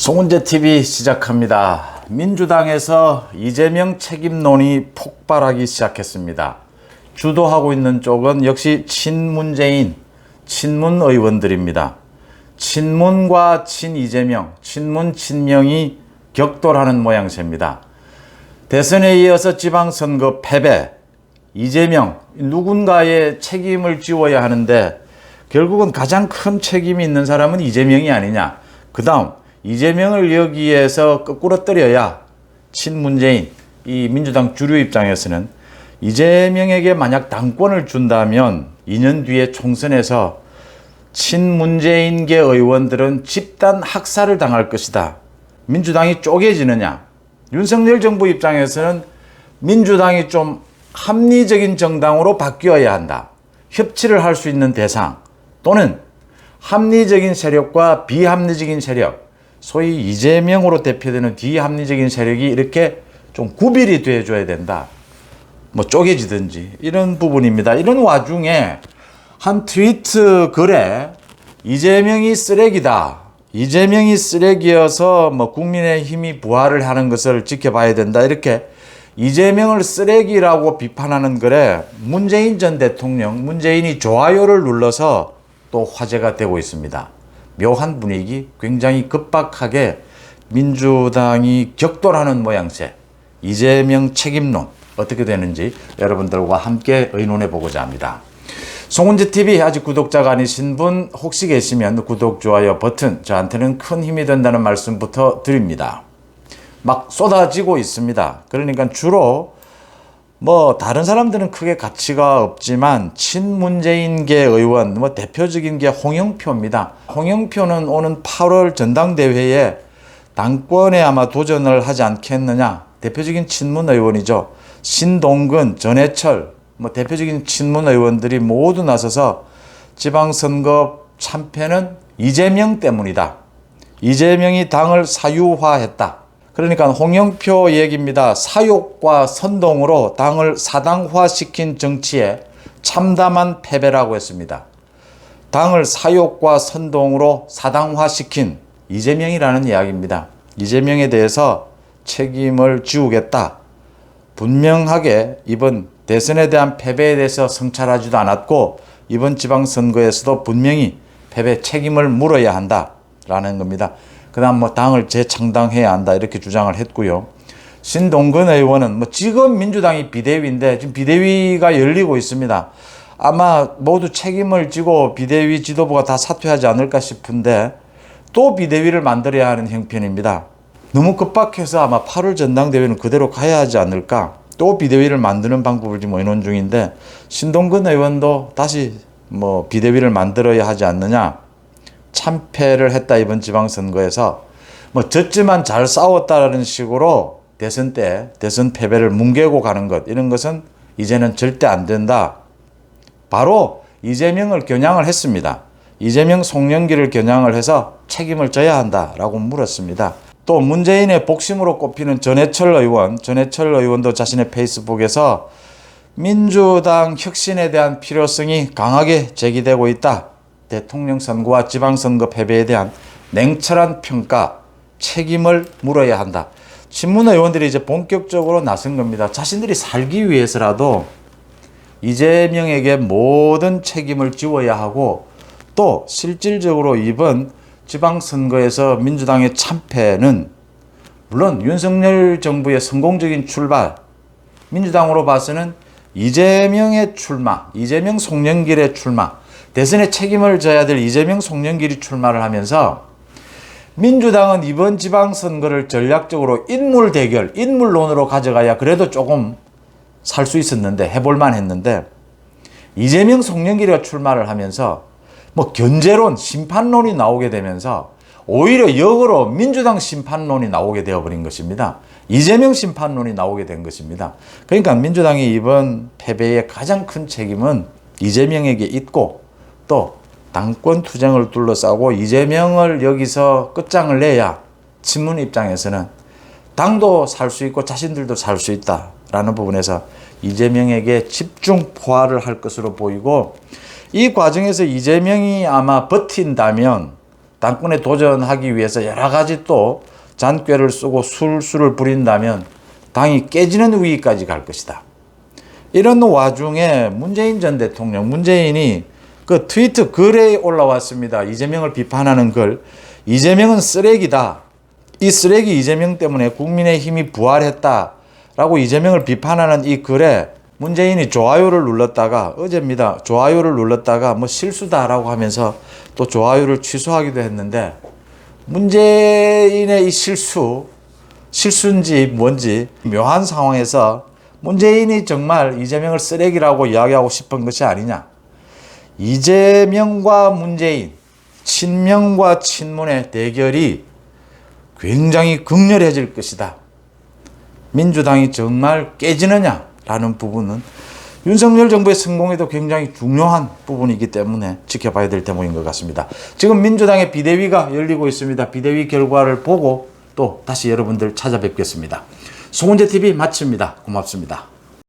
송은재 TV 시작합니다. 민주당에서 이재명 책임론이 폭발하기 시작했습니다. 주도하고 있는 쪽은 역시 친문재인, 친문 의원들입니다. 친문과 친이재명, 친문, 친명이 격돌하는 모양새입니다. 대선에 이어서 지방선거 패배, 이재명, 누군가의 책임을 지워야 하는데 결국은 가장 큰 책임이 있는 사람은 이재명이 아니냐. 그 다음 이재명을 여기에서 거꾸로 떨어야 친문재인, 이 민주당 주류 입장에서는 이재명에게 만약 당권을 준다면 2년 뒤에 총선에서 친문재인계 의원들은 집단 학살을 당할 것이다. 민주당이 쪼개지느냐. 윤석열 정부 입장에서는 민주당이 좀 합리적인 정당으로 바뀌어야 한다. 협치를 할 수 있는 대상 또는 합리적인 세력과 비합리적인 세력, 소위 이재명으로 대표되는 비합리적인 세력이 이렇게 좀 구별이 돼줘야 된다. 뭐 쪼개지든지 이런 부분입니다. 이런 와중에 한 트위트 글에 이재명이 쓰레기다. 이재명이 쓰레기여서 뭐 국민의힘이 부활을 하는 것을 지켜봐야 된다. 이렇게 이재명을 쓰레기라고 비판하는 글에 문재인 전 대통령, 문재인이 좋아요를 눌러서 또 화제가 되고 있습니다. 묘한 분위기, 굉장히 급박하게 민주당이 격돌하는 모양새. 이재명 책임론 어떻게 되는지 여러분들과 함께 의논해 보고자 합니다. 송은재 TV 아직 구독자가 아니신 분 혹시 계시면 구독, 좋아요 버튼 저한테는 큰 힘이 된다는 말씀부터 드립니다. 막 쏟아지고 있습니다. 그러니까 주로 뭐 다른 사람들은 크게 가치가 없지만 친문재인계 의원 뭐 대표적인 게 홍영표입니다. 홍영표는 오는 8월 전당대회에 당권에 아마 도전을 하지 않겠느냐. 대표적인 친문 의원이죠. 신동근, 전해철 뭐 대표적인 친문 의원들이 모두 나서서 지방선거 참패는 이재명 때문이다. 이재명이 당을 사유화했다. 그러니까 홍영표 얘기입니다. 사욕과 선동으로 당을 사당화시킨 정치에 참담한 패배라고 했습니다. 당을 사욕과 선동으로 사당화시킨 이재명이라는 이야기입니다. 이재명에 대해서 책임을 지우겠다. 분명하게 이번 대선에 대한 패배에 대해서 성찰하지도 않았고 이번 지방선거에서도 분명히 패배 책임을 물어야 한다라는 겁니다. 그 다음 뭐 당을 재창당해야 한다 이렇게 주장을 했고요. 신동근 의원은 뭐 지금 민주당이 비대위인데 지금 비대위가 열리고 있습니다. 아마 모두 책임을 지고 비대위 지도부가 다 사퇴하지 않을까 싶은데 또 비대위를 만들어야 하는 형편입니다. 너무 급박해서 아마 8월 전당대회는 그대로 가야 하지 않을까. 또 비대위를 만드는 방법을 지금 의논 중인데 신동근 의원도 다시 뭐 비대위를 만들어야 하지 않느냐. 참패를 했다 이번 지방선거에서 뭐 졌지만 잘 싸웠다라는 식으로 대선 때 대선 패배를 뭉개고 가는 것 이런 것은 이제는 절대 안 된다. 바로 이재명을 겨냥을 했습니다. 이재명 송영길을 겨냥을 해서 책임을 져야 한다라고 물었습니다. 또 문재인의 복심으로 꼽히는 전해철 의원도 자신의 페이스북에서 민주당 혁신에 대한 필요성이 강하게 제기되고 있다. 대통령 선거와 지방선거 패배에 대한 냉철한 평가, 책임을 물어야 한다. 친문 의원들이 이제 본격적으로 나선 겁니다. 자신들이 살기 위해서라도 이재명에게 모든 책임을 지워야 하고 또 실질적으로 이번 지방선거에서 민주당의 참패는 물론 윤석열 정부의 성공적인 출발, 민주당으로 봐서는 이재명의 출마, 이재명 송영길의 출마, 대선에 책임을 져야 될 이재명 송영길이 출마를 하면서 민주당은 이번 지방선거를 전략적으로 인물 대결, 인물론으로 가져가야 그래도 조금 살 수 있었는데 해볼만 했는데 이재명 송영길이 출마를 하면서 뭐 견제론, 심판론이 나오게 되면서 오히려 역으로 민주당 심판론이 나오게 되어버린 것입니다. 이재명 심판론이 나오게 된 것입니다. 그러니까 민주당이 이번 패배의 가장 큰 책임은 이재명에게 있고 또 당권 투쟁을 둘러싸고 이재명을 여기서 끝장을 내야 친문 입장에서는 당도 살 수 있고 자신들도 살 수 있다라는 부분에서 이재명에게 집중 포화를 할 것으로 보이고 이 과정에서 이재명이 아마 버틴다면 당권에 도전하기 위해서 여러 가지 또 잔꾀를 쓰고 술수를 부린다면 당이 깨지는 위기까지 갈 것이다. 이런 와중에 문재인 전 대통령, 문재인이 그 트위터 글에 올라왔습니다. 이재명을 비판하는 글. 이재명은 쓰레기다. 이 쓰레기 이재명 때문에 국민의힘이 부활했다라고 이재명을 비판하는 이 글에 문재인이 좋아요를 눌렀다가 어제입니다. 좋아요를 눌렀다가 뭐 실수다라고 하면서 또 좋아요를 취소하기도 했는데 문재인의 이 실수인지 뭔지 묘한 상황에서 문재인이 정말 이재명을 쓰레기라고 이야기하고 싶은 것이 아니냐. 이재명과 문재인, 친명과 친문의 대결이 굉장히 극렬해질 것이다. 민주당이 정말 깨지느냐라는 부분은 윤석열 정부의 성공에도 굉장히 중요한 부분이기 때문에 지켜봐야 될 대목인 것 같습니다. 지금 민주당의 비대위가 열리고 있습니다. 비대위 결과를 보고 또 다시 여러분들 찾아뵙겠습니다. 송은재TV 마칩니다. 고맙습니다.